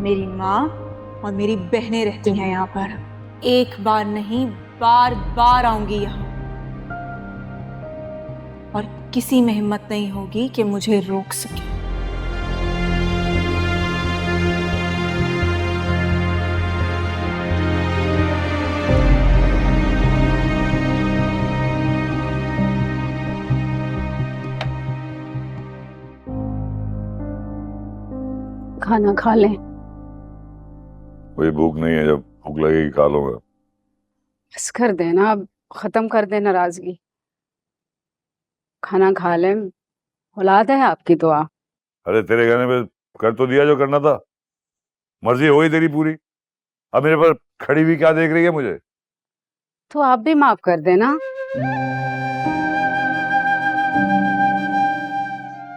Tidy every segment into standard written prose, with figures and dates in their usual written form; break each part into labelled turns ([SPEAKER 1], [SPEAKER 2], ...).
[SPEAKER 1] मेरी माँ और मेरी बहनें रहती हैं यहाँ पर। एक बार नहीं, बार बार आऊंगी यहाँ, और किसी में हिम्मत नहीं होगी कि मुझे रोक सके।
[SPEAKER 2] खाना खा लें।
[SPEAKER 3] कोई भूख नहीं है, जब भूख लगेगी खा लूंगा।
[SPEAKER 2] बस कर देना, अब खत्म कर दे नाराजगी। खाना खा लें, औलाद है आपकी दुआ।
[SPEAKER 3] अरे तेरे कहने पे कर तो दिया जो करना था, मर्जी हो गई तेरी पूरी। अब मेरे पर खड़ी हुई क्या देख रही है मुझे?
[SPEAKER 2] तो आप भी माफ कर देना,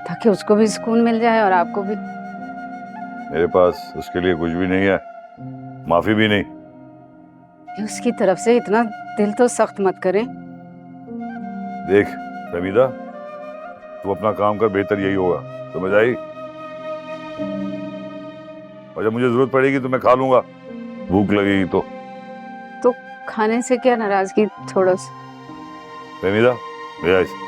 [SPEAKER 2] ताकि उसको भी सुकून मिल जाए और आपको भी।
[SPEAKER 3] मेरे पास उसके लिए कुछ भी नहीं है, माफी भी नहीं।
[SPEAKER 2] उसकी तरफ से इतना दिल तो सख्त मत करें।
[SPEAKER 3] देख फहमीदा, तू अपना काम कर, बेहतर यही होगा, समझ आई? और जब मुझे जरूरत पड़ेगी तो मैं खा लूंगा, भूख लगेगी तो
[SPEAKER 2] खाने से क्या नाराजगी, थोड़ा सा।
[SPEAKER 3] फहमीदा ले आ इसे।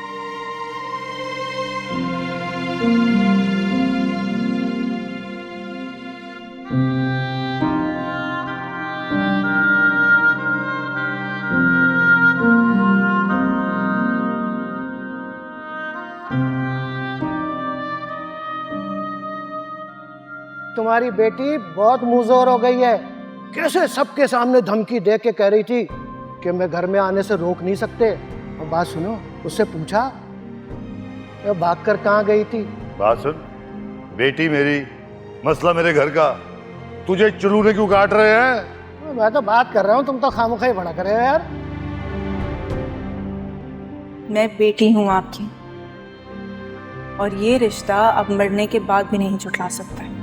[SPEAKER 4] तुम्हारी बेटी बहुत मुंहजोर हो गई है। कैसे सबके सामने धमकी दे के कह रही थी कि मैं घर में आने से रोक नहीं सकते। और बात सुनो, उससे पूछा ये भागकर कहाँ गई थी?
[SPEAKER 3] बात सुन, बेटी मेरी, मसला मेरे घर का, तुझे चुलूने क्यों काट रहे हैं?
[SPEAKER 4] मैं तो बात कर रहा हूँ, तुम तो खामोखा ही बड़ा कर रहे हो यार।
[SPEAKER 1] मैं बेटी हूं आपकी, और ये रिश्ता अब मरने के बाद भी नहीं जुटला सकता है।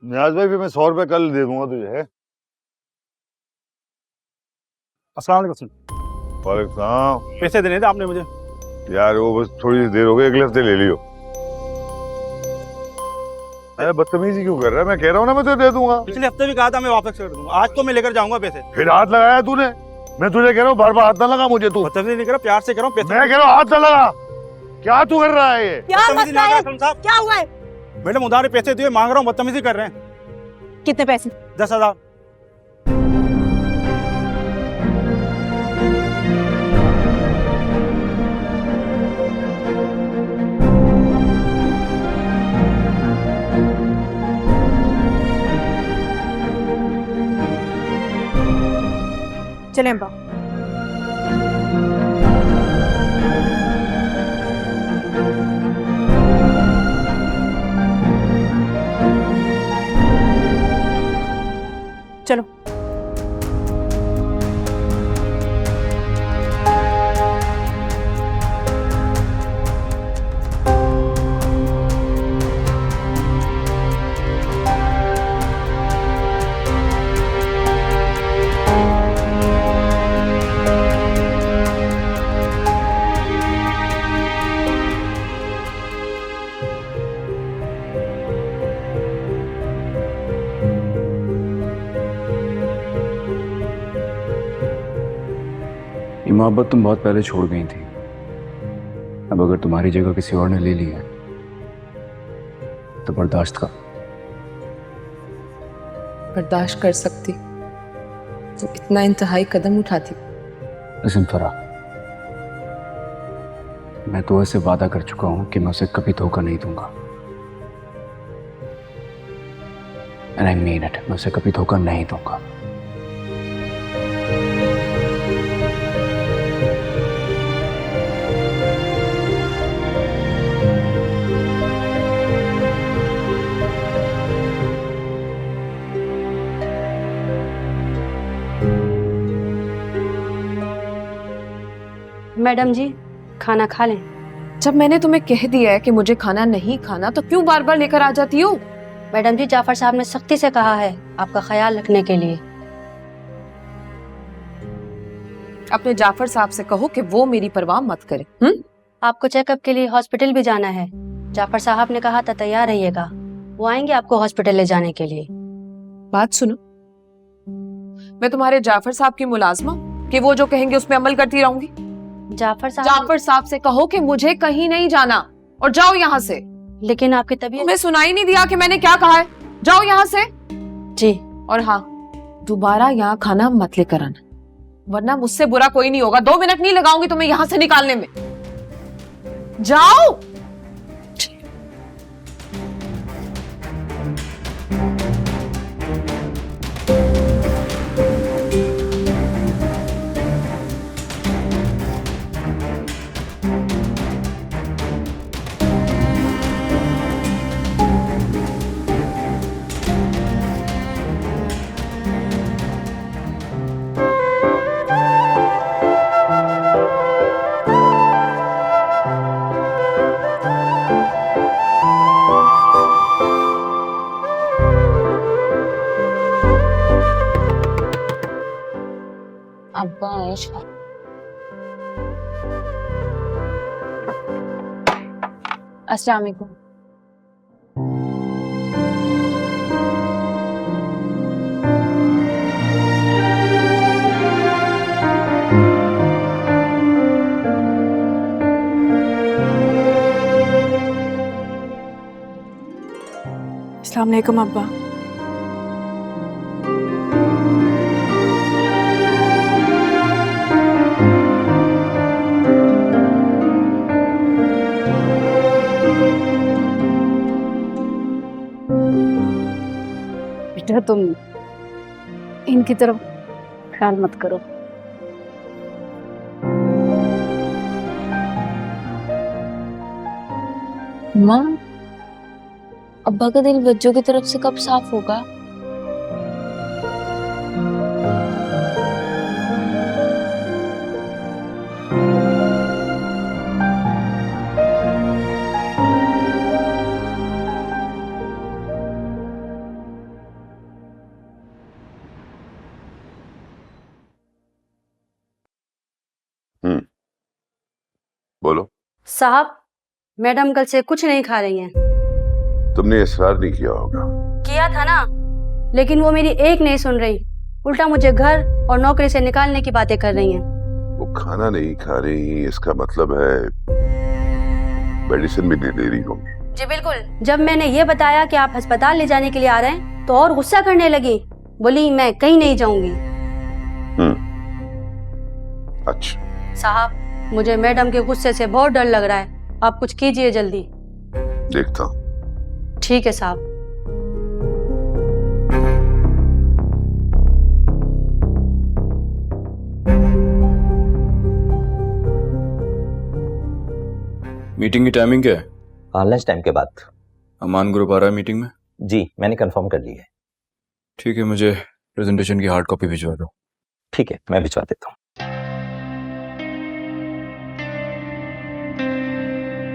[SPEAKER 3] नियाज भाई, फिर मैं 100 रुपए कल दे दूंगा तुझे, है?
[SPEAKER 5] अस्सलाम वालेकुम।
[SPEAKER 3] वालेकुम सलाम।
[SPEAKER 5] पैसे देने थे आपने मुझे।
[SPEAKER 3] यार वो बस थोड़ी देर हो गई, अगले हफ्ते ले लियो। अरे बदतमीजी क्यों कर रहा है? मैं कह रहा हूँ ना मैं तुझे दे दूंगा।
[SPEAKER 5] पिछले हफ्ते भी कहा था मैं वापस कर दूंगा, आज तो मैं लेकर जाऊंगा पैसे।
[SPEAKER 3] फिर हाथ लगाया तूने। मैं तुझे कह रहा हूँ बार बार हाथ ना लगा मुझे तू।
[SPEAKER 5] बदतमीजी नहीं कर रहा, प्यार से कर रहा हूँ पैसे।
[SPEAKER 3] मैं कह रहा हूँ हाथ ना लगा। क्या तू कर रहा है ये?
[SPEAKER 1] क्या
[SPEAKER 5] बदतमीजी
[SPEAKER 1] मसला
[SPEAKER 5] ना
[SPEAKER 1] है?
[SPEAKER 5] कर साहब।
[SPEAKER 1] क्या हुआ है?
[SPEAKER 5] मैडम उधार पैसे दिए, मांग रहा हूँ, बदतमीजी कर रहे हैं।
[SPEAKER 1] कितने पैसे?
[SPEAKER 5] 10,000।
[SPEAKER 1] चलें अब्बा। चलो।
[SPEAKER 6] ये मोहब्बत तुम बहुत पहले छोड़ गई थी। अब अगर तुम्हारी जगह किसी और ने ले ली है तो बर्दाश्त का।
[SPEAKER 7] बर्दाश्त कर सकती तो इतना इंतहाई कदम उठाती।
[SPEAKER 6] लिसन फरा, मैं तो ऐसे वादा कर चुका हूं कि मैं उसे कभी धोखा नहीं दूंगा। एंड आई मीन इट, मैं उसे कभी धोखा नहीं दूंगा।
[SPEAKER 2] मैडम जी, खाना खा लें।
[SPEAKER 7] जब मैंने तुम्हें कह दिया है कि मुझे खाना नहीं खाना तो क्यों बार बार लेकर आ जाती हो?
[SPEAKER 8] मैडम जी, जाफर साहब ने सख्ती से कहा है आपका ख्याल रखने के लिए।
[SPEAKER 7] अपने जाफर साहब से कहो कि वो मेरी परवाह मत करे।
[SPEAKER 8] आपको चेकअप के लिए हॉस्पिटल भी जाना है। जाफर साहब ने कहा था तैयार रहिएगा, वो आएंगे आपको हॉस्पिटल ले जाने के लिए।
[SPEAKER 7] बात सुनो, मैं तुम्हारे जाफर साहब की मुलाजमा कि वो जो कहेंगे उसमें अमल करती रहूंगी। जाफर साहब से कहो कि मुझे कहीं नहीं जाना और जाओ यहाँ से।
[SPEAKER 8] लेकिन आपकी तबीयत।
[SPEAKER 7] तुम्हें सुनाई नहीं दिया कि मैंने क्या कहा है? जाओ यहाँ से।
[SPEAKER 8] जी।
[SPEAKER 7] और हाँ, दोबारा यहाँ खाना मत लेकर आना, वरना मुझसे बुरा कोई नहीं होगा। 2 मिनट नहीं लगाऊंगी तुम्हें यहाँ से निकालने में। जाओ।
[SPEAKER 9] अब्बा आयशा, अस्सलाम वालेकुम।
[SPEAKER 1] अस्सलाम वालेकुम अब्बा।
[SPEAKER 2] बेटा तुम इनकी तरफ ख्याल मत करो।
[SPEAKER 9] माँ, अब्बा का दिल बच्चों की तरफ से कब साफ होगा?
[SPEAKER 3] बोलो।
[SPEAKER 8] साहब, मैडम कल से कुछ नहीं खा रही हैं।
[SPEAKER 3] तुमने इसरार नहीं किया होगा।
[SPEAKER 8] किया था ना, लेकिन वो मेरी एक नहीं सुन रही, उल्टा मुझे घर और नौकरी से निकालने की बातें कर रही हैं।
[SPEAKER 3] वो खाना नहीं खा रही, इसका मतलब है मेडिसिन भी नहीं ले रही होंगी।
[SPEAKER 8] जी बिल्कुल। जब मैंने ये बताया कि आप अस्पताल ले जाने के लिए आ रहे हैं तो और गुस्सा करने लगी, बोली मैं कहीं नहीं जाऊंगी।
[SPEAKER 3] अच्छा
[SPEAKER 8] साहब, मुझे मैडम के गुस्से से बहुत डर लग रहा है, आप कुछ कीजिए जल्दी।
[SPEAKER 3] देखता हूँ।
[SPEAKER 8] ठीक है साहब।
[SPEAKER 6] मीटिंग की टाइमिंग क्या है?
[SPEAKER 10] लंच टाइम के बाद।
[SPEAKER 6] अमान ग्रुप आ रहा है मीटिंग में?
[SPEAKER 10] जी, मैंने कंफर्म कर ली है।
[SPEAKER 6] ठीक है, मुझे प्रेजेंटेशन की हार्ड कॉपी भिजवा दो।
[SPEAKER 10] ठीक है, मैं भिजवा देता हूँ।